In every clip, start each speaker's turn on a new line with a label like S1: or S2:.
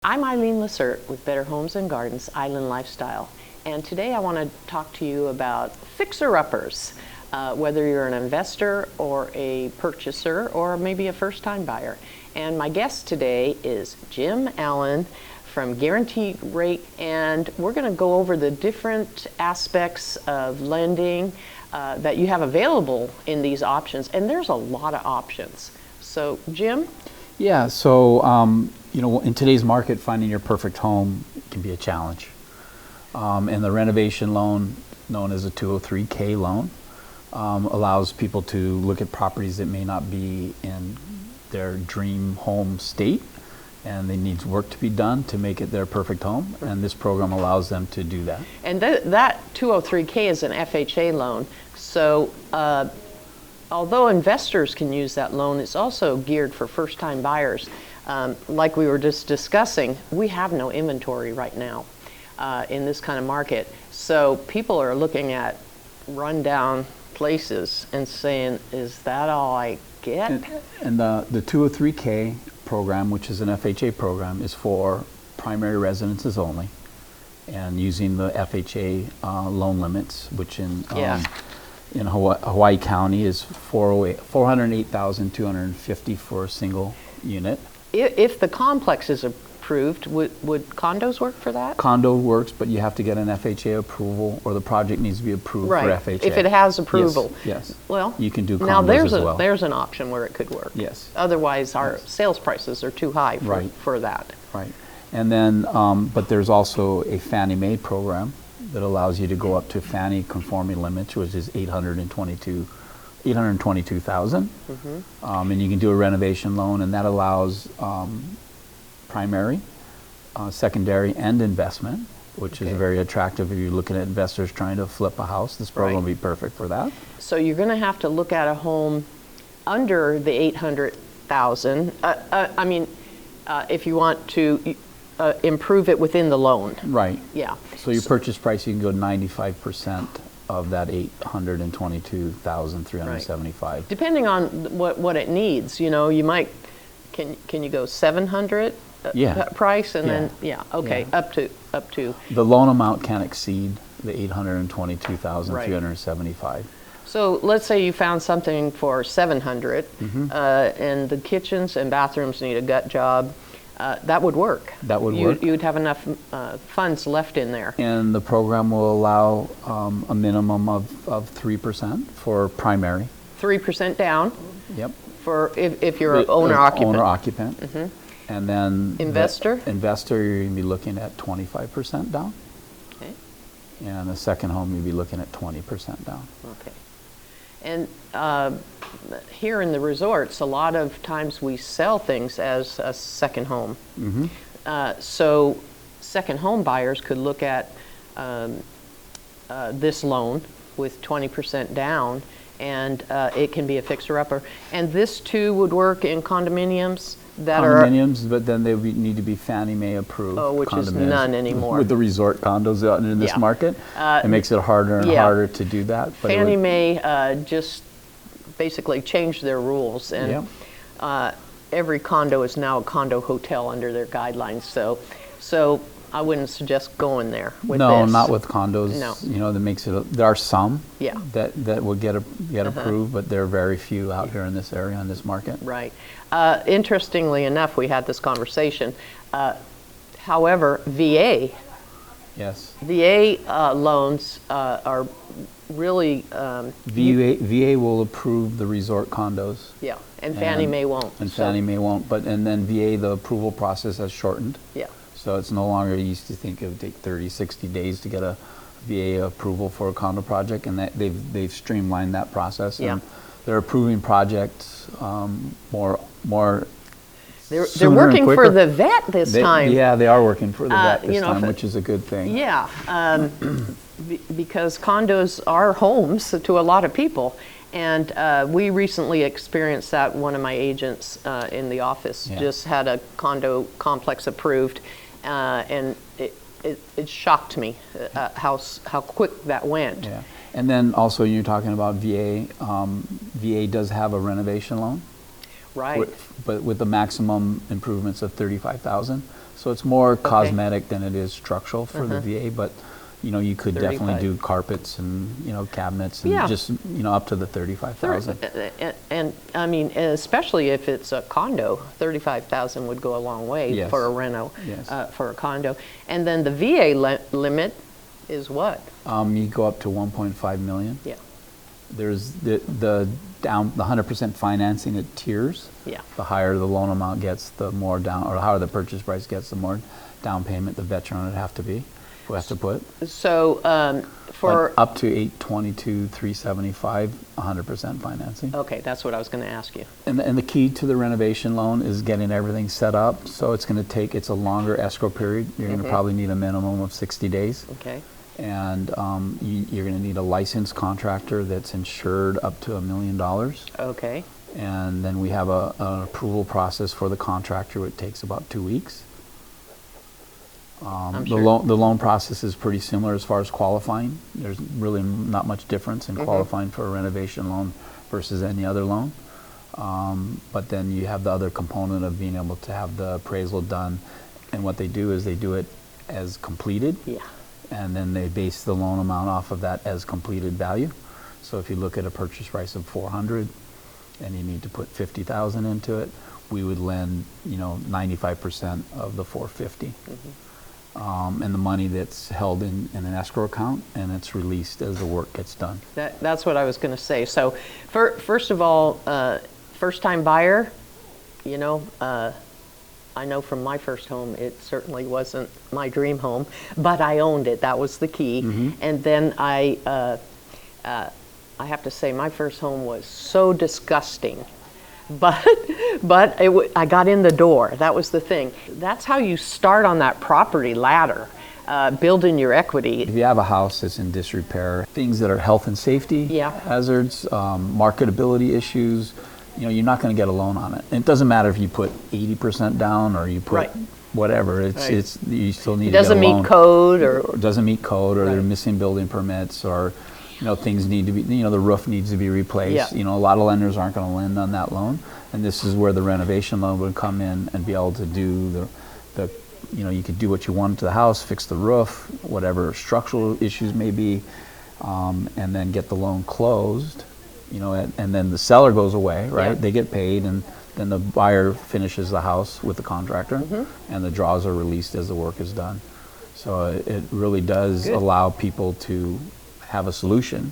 S1: I'm Eileen Lacerte with Better Homes and Gardens Island Lifestyle, and today I want to talk to you about fixer-uppers, whether you're an investor or a purchaser or maybe a first-time buyer. And my guest today is Jim Allen from Guaranteed Rate, and we're going to go over the different aspects of lending that you have available in these options, and there's a lot of options. So, Jim?
S2: Yeah, so in today's market, finding your perfect home can be a challenge. And the renovation loan, known as a 203K loan, allows people to look at properties that may not be in their dream home state, and they need work to be done to make it their perfect home, and this program allows them to do that.
S1: And that 203K is an FHA loan, so although investors can use that loan, it's also geared for first-time buyers. Like we were just discussing, we have no inventory right now in this kind of market. So people are looking at rundown places and saying, is that all I get?
S2: And the 203K program, which is an FHA program, is for primary residences only, and using the FHA loan limits, which in Hawaii County is $408,250 for a single unit.
S1: If the complex is approved, would condos work for that?
S2: Condo works, but you have to get an FHA approval, or the project needs to be approved for FHA.
S1: If it has approval.
S2: Yes.
S1: Well,
S2: you can do condos
S1: now
S2: as well.
S1: There's an option where it could work.
S2: Yes.
S1: Otherwise, our sales prices are too high for that.
S2: Right. And then, but there's also a Fannie Mae program that allows you to go up to Fannie conforming limits, which is $822,000, and you can do a renovation loan, and that allows primary, secondary, and investment, which is very attractive if you're looking at investors trying to flip a house. This program will be perfect for that.
S1: So you're going to have to look at a home under the $800,000. If you want to improve it within the loan.
S2: Right.
S1: Yeah.
S2: So your purchase price, you can go 95% of that $822,375.
S1: Right. Depending on what it needs, you might can you go 700 price and then up to
S2: the loan amount can't exceed the $822,375.
S1: So let's say you found something for 700 and the kitchens and bathrooms need a gut job. That would work.
S2: That would work.
S1: You'd have enough funds left in there.
S2: And the program will allow a minimum of 3% for primary.
S1: 3% down.
S2: Yep.
S1: For if you're an owner-occupant.
S2: Owner-occupant. And then
S1: investor,
S2: you're going to be looking at 25% down.
S1: Okay.
S2: And the second home, you'd be looking at 20% down.
S1: Okay. And here in the resorts, a lot of times we sell things as a second home. So second home buyers could look at this loan with 20% down, and it can be a fixer-upper. And this too would work in condominiums that
S2: but then they need to be Fannie Mae approved.
S1: Oh, which is none anymore.
S2: With the resort condos out in this market, it makes it harder and harder to do that. But
S1: Fannie Mae just basically changed their rules, and every condo is now a condo hotel under their guidelines. So I wouldn't suggest going there with this.
S2: No, not with condos.
S1: No.
S2: That makes it. There are some
S1: that
S2: would get approved, but there are very few out here in this area, in this market.
S1: Right. Interestingly enough, we had this conversation. However, VA loans are really
S2: VA will approve the resort condos.
S1: Yeah, and Fannie Mae won't.
S2: And Fannie Mae won't, and then VA, the approval process has shortened.
S1: Yeah.
S2: So it's no longer, you used to think it would take 30, 60 days to get a VA approval for a condo project, and that they've streamlined that process. And they're approving projects more.
S1: They're working for the vet this time.
S2: Yeah, they are working for the vet this time, which is a good thing.
S1: Yeah, because condos are homes to a lot of people. And we recently experienced that. One of my agents in the office just had a condo complex approved, and it shocked me how quick that went.
S2: Yeah, and then also you're talking about VA. VA does have a renovation loan.
S1: Right.
S2: But with the maximum improvements of 35,000. So it's more cosmetic than it is structural for the VA, but you could definitely
S1: 35.
S2: do carpets and cabinets and
S1: Yeah.
S2: just up to the 35,000.
S1: And I mean, especially if it's a condo, 35,000 would go a long way
S2: Yes.
S1: for a reno,
S2: Yes.
S1: for a condo. And then the VA limit is what?
S2: You go up to 1.5 million.
S1: Yeah.
S2: There's the 100% financing at tiers.
S1: Yeah.
S2: The higher the loan amount gets, the more down, or the higher the purchase price gets, the more down payment the veteran would have to put.
S1: So for
S2: But up to 822, 375, 100% financing.
S1: okay, that's what I was going to ask you.
S2: And the key to the renovation loan is getting everything set up. So it's going to take, it's a longer escrow period. You're going to probably need a minimum of 60 days.
S1: Okay.
S2: And you're going to need a licensed contractor that's insured up to $1 million.
S1: Okay.
S2: And then we have an approval process for the contractor. It takes about 2 weeks.
S1: I'm
S2: The
S1: sure.
S2: loan process is pretty similar as far as qualifying. There's really not much difference in qualifying for a renovation loan versus any other loan. But then you have the other component of being able to have the appraisal done. And what they do is they do it as completed.
S1: Yeah.
S2: And then they base the loan amount off of that as completed value. So if you look at a purchase price of 400 and you need to put 50,000 into it, we would lend 95% of the 450. And the money that's held in an escrow account, and it's released as the work gets done.
S1: That's what I was going to say. So first of all, first-time buyer, I know from my first home, it certainly wasn't my dream home, but I owned it. That was the key. And then I have to say, my first home was so disgusting, but I got in the door. That was the thing. That's how you start on that property ladder, building your equity.
S2: If you have a house that's in disrepair, things that are health and safety hazards, marketability issues, you're not going to get a loan on it. And it doesn't matter if you put 80% down or you put whatever. It's you still need to get a loan.
S1: It doesn't meet code or
S2: doesn't meet code, or they're missing building permits, or things need to be, the roof needs to be replaced.
S1: Yeah.
S2: A lot of lenders aren't going to lend on that loan, and this is where the renovation loan would come in and be able to do the you could do what you want to the house, fix the roof, whatever structural issues may be, and then get the loan closed. And then the seller goes away, right?
S1: Yeah.
S2: They get paid, and then the buyer finishes the house with the contractor, and the draws are released as the work is done. So it really does allow people to have a solution.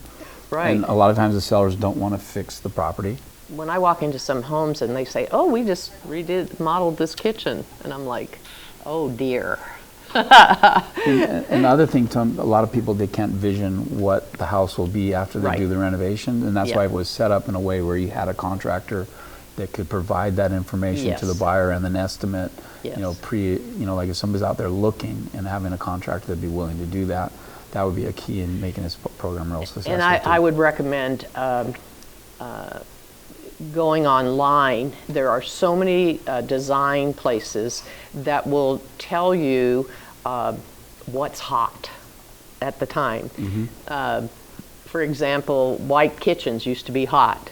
S1: Right.
S2: And a lot of times the sellers don't want to fix the property.
S1: When I walk into some homes and they say, "Oh, we just modeled this kitchen," and I'm like, "Oh dear."
S2: And the other thing, Tom, a lot of people, they can't vision what the house will be after they do the renovation, and that's why it was set up in a way where you had a contractor that could provide that information to the buyer and an estimate. Like if somebody's out there looking and having a contractor that'd be willing to do that, that would be a key in making this program real successful.
S1: And I would recommend going online. There are so many design places that will tell you what's hot at the time. For example, white kitchens used to be hot.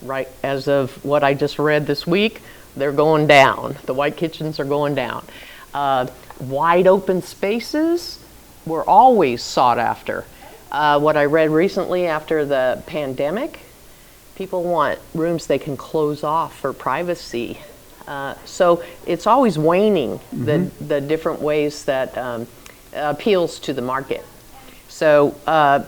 S1: Right, as of what I just read this week, they're going down. The white kitchens are going down. Wide open spaces were always sought after. What I read recently after the pandemic, people want rooms they can close off for privacy. So it's always waning, the different ways that appeals to the market. So, I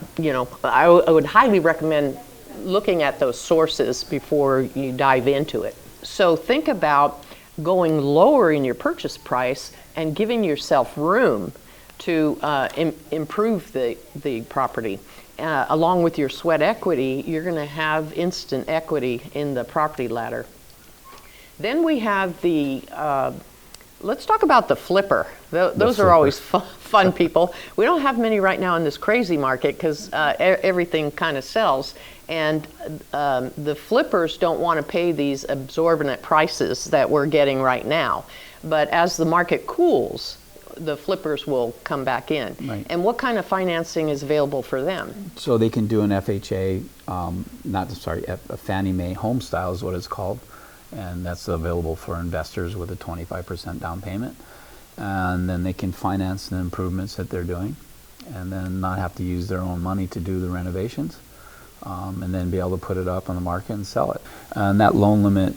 S1: would highly recommend looking at those sources before you dive into it. So think about going lower in your purchase price and giving yourself room to improve the property. Along with your sweat equity, you're going to have instant equity in the property ladder. Then we have let's talk about the flipper. Those are always fun people. We don't have many right now in this crazy market because everything kind of sells. And the flippers don't want to pay these exorbitant prices that we're getting right now. But as the market cools, the flippers will come back in.
S2: Right.
S1: And what kind of financing is available for them?
S2: So they can do an FHA, a Fannie Mae home style is what it's called. and that's available for investors with a 25% down payment. And then they can finance the improvements that they're doing, and then not have to use their own money to do the renovations, and then be able to put it up on the market and sell it. And that loan limit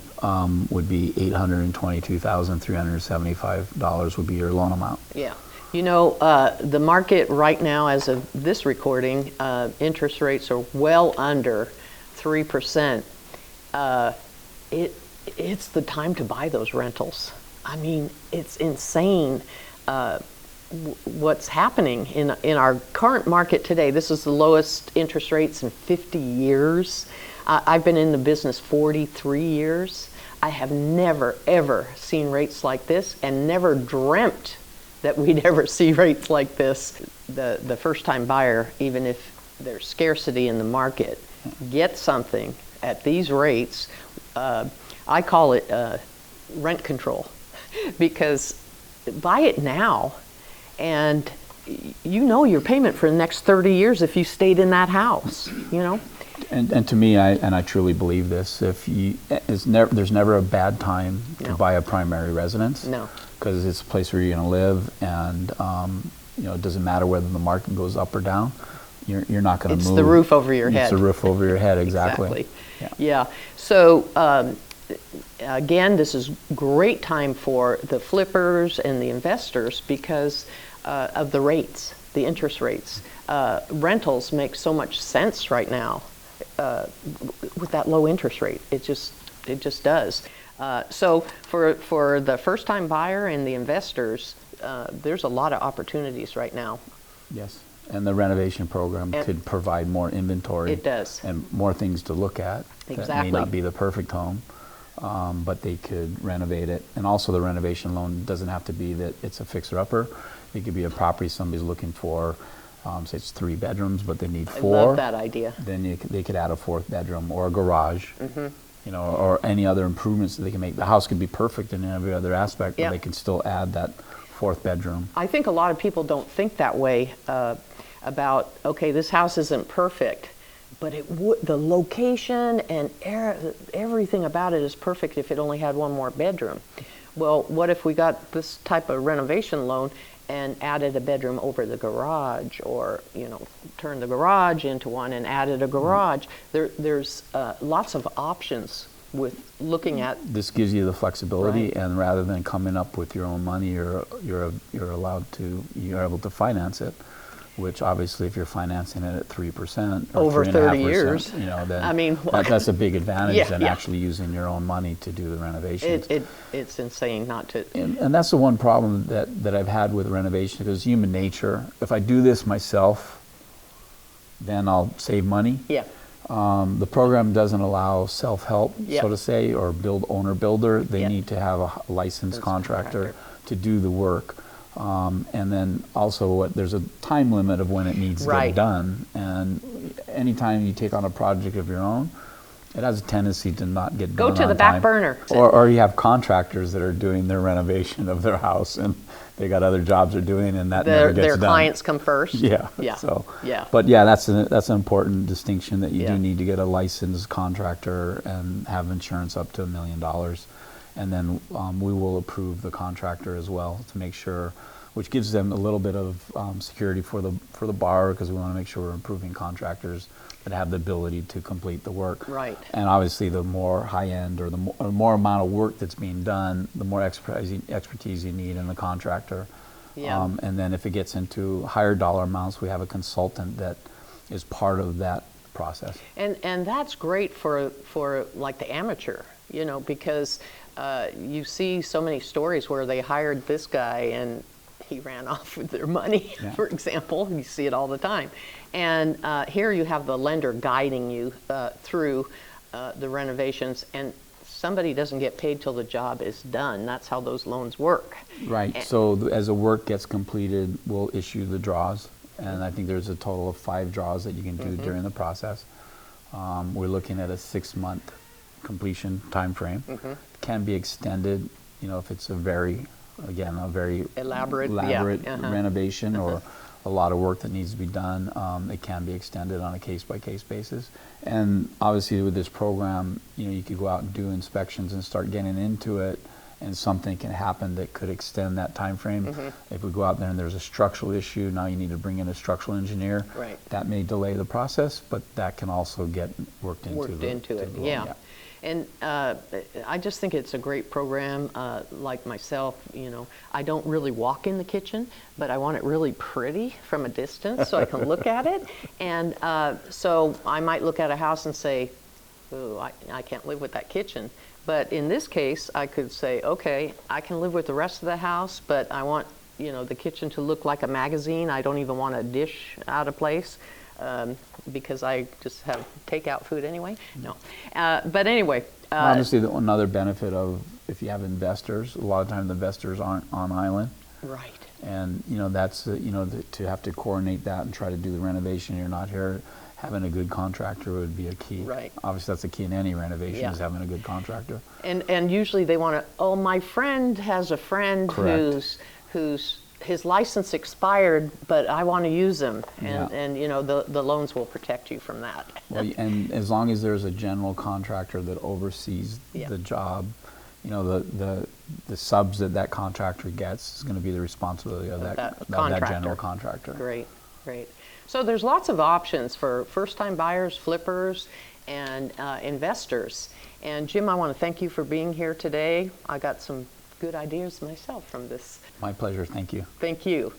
S2: would be $822,375 would be your loan amount.
S1: Yeah. You know, the market right now, as of this recording, interest rates are well under 3%. It's the time to buy those rentals. I mean, it's insane what's happening in our current market today. This is the lowest interest rates in 50 years. I've been in the business 43 years. I have never, ever seen rates like this, and never dreamt that we'd ever see rates like this. The first-time buyer, even if there's scarcity in the market, gets something at these rates. I call it rent control, because buy it now, and you know your payment for the next 30 years if you stayed in that house, you know?
S2: And to me, I truly believe this, there's never a bad time to buy a primary residence.
S1: No.
S2: Because it's a place where you're going to live, and you know, it doesn't matter whether the market goes up or down. You're not going to move.
S1: It's the roof over your head.
S2: It's the roof over your head, exactly.
S1: Yeah. So again, this is great time for the flippers and the investors because of the rates, the interest rates. Rentals make so much sense right now with that low interest rate. It just does. So for the first-time buyer and the investors, there's a lot of opportunities right now.
S2: Yes, and the renovation program could provide more inventory.
S1: It does.
S2: And more things to look at.
S1: Exactly.
S2: That may not be the perfect home, but they could renovate it. And also the renovation loan doesn't have to be that it's a fixer-upper. It could be a property somebody's looking for, say it's 3 bedrooms, but they need 4.
S1: I love that idea.
S2: Then they could add a 4th bedroom or a garage. Mm-hmm. You know, or any other improvements that they can make. The house could be perfect in every other aspect, but they can still add that 4th bedroom.
S1: I think a lot of people don't think that way about, okay, this house isn't perfect, but the location and everything about it is perfect if it only had 1 more bedroom. Well, what if we got this type of renovation loan and added a bedroom over the garage, or turned the garage into one and added a garage? There's lots of options with looking at.
S2: This gives you the flexibility, and rather than coming up with your own money, you're able to finance it. Which obviously, if you're financing it at 3% or
S1: over 30 years,
S2: then
S1: I mean,
S2: that's a big advantage than actually using your own money to do the renovations.
S1: It's insane not to.
S2: And that's the one problem that I've had with renovation, because human nature. If I do this myself, then I'll save money.
S1: Yeah.
S2: The program doesn't allow self-help, so to say, or owner-builder. They need to have a licensed contractor to do the work. And then also there's a time limit of when it needs to get done. And anytime you take on a project of your own, it has a tendency to not get done on time.
S1: Go to the back burner.
S2: Or you have contractors that are doing their renovation of their house, and they got other jobs they're doing, and that never gets done.
S1: Their clients come first.
S2: Yeah. But that's an important distinction, that you do need to get a licensed contractor and have insurance up to $1 million. And then we will approve the contractor as well to make sure, which gives them a little bit of security for the borrower, because we want to make sure we're approving contractors that have the ability to complete the work.
S1: Right.
S2: And obviously, the more high end or the more amount of work that's being done, the more expertise you need in the contractor. Yeah. And then if it gets into higher dollar amounts, we have a consultant that is part of that process. And
S1: that's great for like the amateur, because you see so many stories where they hired this guy and he ran off with their money, for example. You see it all the time. And here you have the lender guiding you through the renovations, and somebody doesn't get paid till the job is done. That's how those loans work. Right.
S2: So as the work gets completed, we'll issue the draws. And I think there's a total of 5 draws that you can do during the process. We're looking at a 6-month completion time frame. Can be extended, if it's a very elaborate renovation or a lot of work that needs to be done. It can be extended on a case-by-case basis. And obviously with this program, you could go out and do inspections and start getting into it, and something can happen that could extend that time frame. If we go out there and there's a structural issue, now you need to bring in a structural engineer.
S1: Right.
S2: That may delay the process, but that can also get worked into
S1: it.
S2: loan,
S1: Yeah. And I just think it's a great program. Like myself, I don't really walk in the kitchen, but I want it really pretty from a distance so I can look at it. And so I might look at a house and say, ooh, I can't live with that kitchen. But in this case, I could say, okay, I can live with the rest of the house, but I want, the kitchen to look like a magazine. I don't even want a dish out of place. Because I just have takeout food anyway. No, but anyway.
S2: Honestly, another benefit of if you have investors, a lot of times the investors aren't on island.
S1: Right.
S2: And that's to have to coordinate that and try to do the renovation. You're not here. Having a good contractor would be a key.
S1: Right.
S2: Obviously, that's the key in any renovation,
S1: Yeah.
S2: is having a good contractor.
S1: And usually they want to. Oh, my friend has a friend
S2: Correct.
S1: who's his license expired, but I want to use them,
S2: Yeah.
S1: and the loans will protect you from that.
S2: Well, and as long as there's a general contractor that oversees
S1: Yeah.
S2: the job, the subs that contractor gets is going to be the responsibility of that general contractor.
S1: Great. So there's lots of options for first-time buyers, flippers, and investors. And Jim, I want to thank you for being here today. I got some good ideas myself from this.
S2: My pleasure. Thank you.
S1: Thank you.